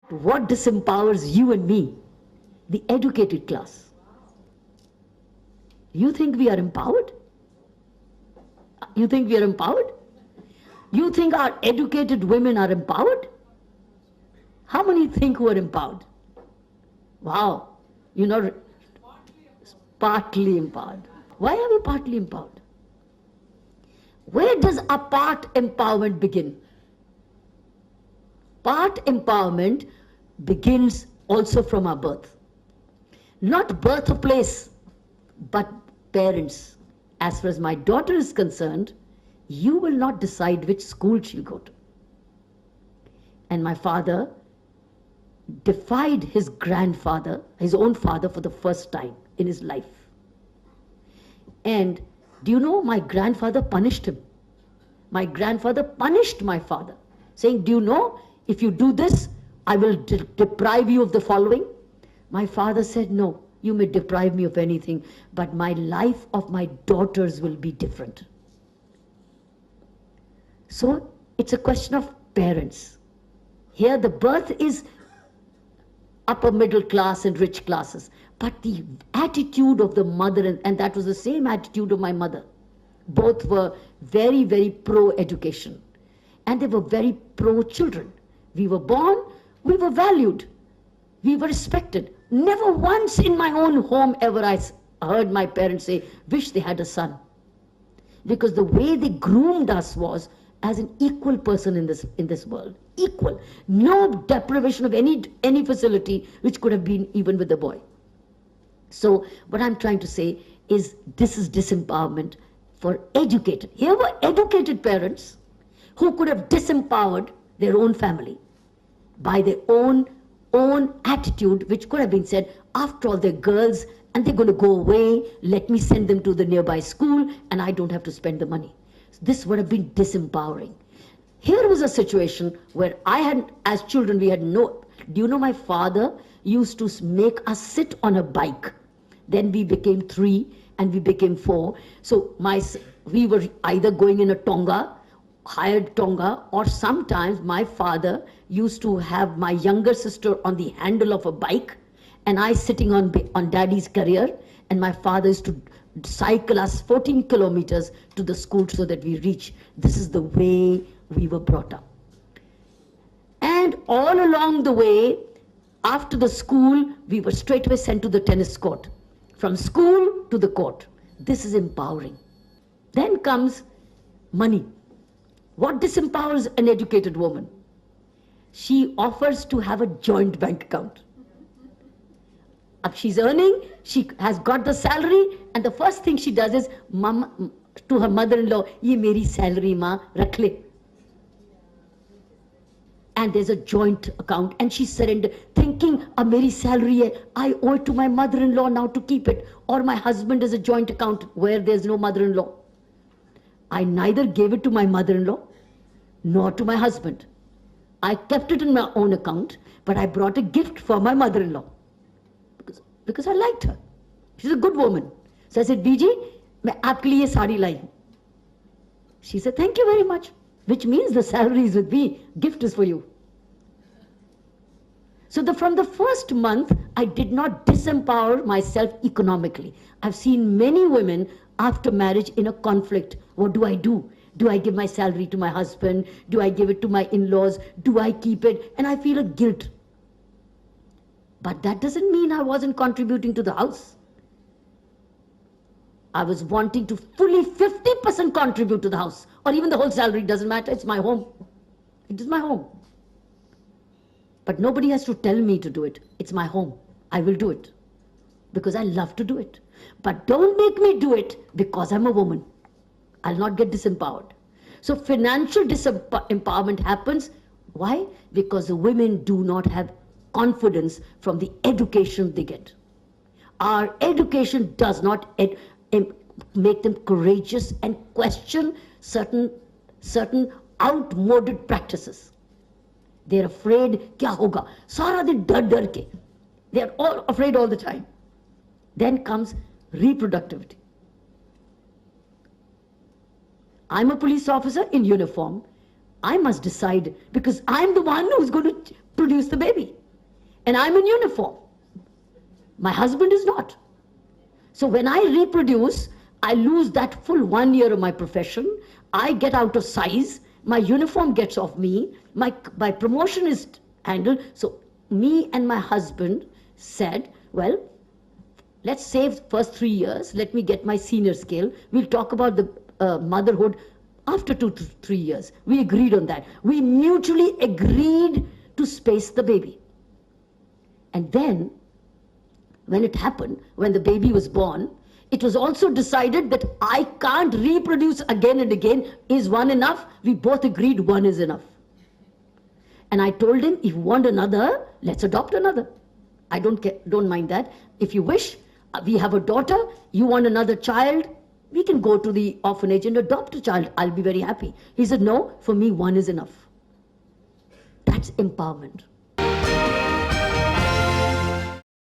What disempowers you and me? The educated class. You think we are empowered? You think we are empowered? You think our educated women are empowered? How many think who are empowered? Wow, you're not partly empowered. Why are we partly empowered? Where does a part empowerment begin? Part empowerment begins also from our birth. Not birthplace, but parents. As far as my daughter is concerned, you will not decide which school she'll go to. And my father defied his grandfather, his own father, for the first time in his life. And do you know, my grandfather punished him. My grandfather punished my father, saying, do you know, if you do this, I will deprive you of the following. My father said, no, you may deprive me of anything, but my life of my daughters will be different. So it's a question of parents. Here the birth is upper middle class and rich classes, but the attitude of the mother, and that was the same attitude of my mother. Both were very, very pro-education, and they were very pro-children. We were born, we were valued, we were respected. Never once in my own home ever I heard my parents say, wish they had a son. Because the way they groomed us was as an equal person in this world. Equal. No deprivation of any facility which could have been even with the boy. So what I'm trying to say is, this is disempowerment for educated. Here were educated parents who could have disempowered their own family by their own attitude, which could have been said, after all, they're girls and they're going to go away, let me send them to the nearby school and I don't have to spend the money. This would have been disempowering. Here was a situation where I had, as children, we had no, do you know, my father used to make us sit on a bike. Then we became 3 and we became 4. So we were either going in a tonga, hired tonga, or sometimes my father used to have my younger sister on the handle of a bike and I sitting on daddy's carrier, and my father used to cycle us 14 kilometers to the school so that we reach. This is the way we were brought up. And all along the way, after the school, we were straight away sent to the tennis court. From school to the court. This is empowering. Then comes money. What disempowers an educated woman? She offers to have a joint bank account. She's earning, she has got the salary, and the first thing she does is, Mama, to her mother-in-law, ye meri salary ma rakh le. And there's a joint account, and she surrendered, thinking, meri salary hai, I owe it to my mother-in-law now to keep it, or my husband has a joint account where there's no mother-in-law. I neither gave it to my mother-in-law, nor to my husband. I kept it in my own account, but I brought a gift for my mother-in-law. Because I liked her. She's a good woman. So I said, Biji, main aapke liye ye sari lai hu. She said, thank you very much. Which means the salary is with me, gift is for you. So from the first month, I did not disempower myself economically. I've seen many women after marriage in a conflict. What do I do? Do I give my salary to my husband? Do I give it to my in-laws? Do I keep it? And I feel a guilt. But that doesn't mean I wasn't contributing to the house. I was wanting to fully 50% contribute to the house, or even the whole salary, doesn't matter, it's my home. It is my home. But nobody has to tell me to do it. It's my home. I will do it because I love to do it. But don't make me do it because I'm a woman. I'll not get disempowered. So financial disempowerment happens. Why? Because the women do not have confidence from the education they get. Our education does not make them courageous and question certain outmoded practices. They're afraid, kya hoga? Sara din dar ke. They're all afraid all the time. Then comes reproductivity. I'm a police officer in uniform. I must decide, because I'm the one who's going to produce the baby. And I'm in uniform. My husband is not. So when I reproduce, I lose that full 1 year of my profession. I get out of size. My uniform gets off me. My promotion is handled. So me and my husband said, well, let's save first 3 years. Let me get my senior scale. We'll talk about the motherhood after 2 to 3 years. We agreed on that. We mutually agreed to space the baby. And then, when it happened, when the baby was born, it was also decided that I can't reproduce again and again. Is one enough? We both agreed one is enough. And I told him, if you want another, let's adopt another. I don't mind that. If you wish, we have a daughter, you want another child, we can go to the orphanage and adopt a child. I'll be very happy. He said, no, for me, one is enough. That's empowerment.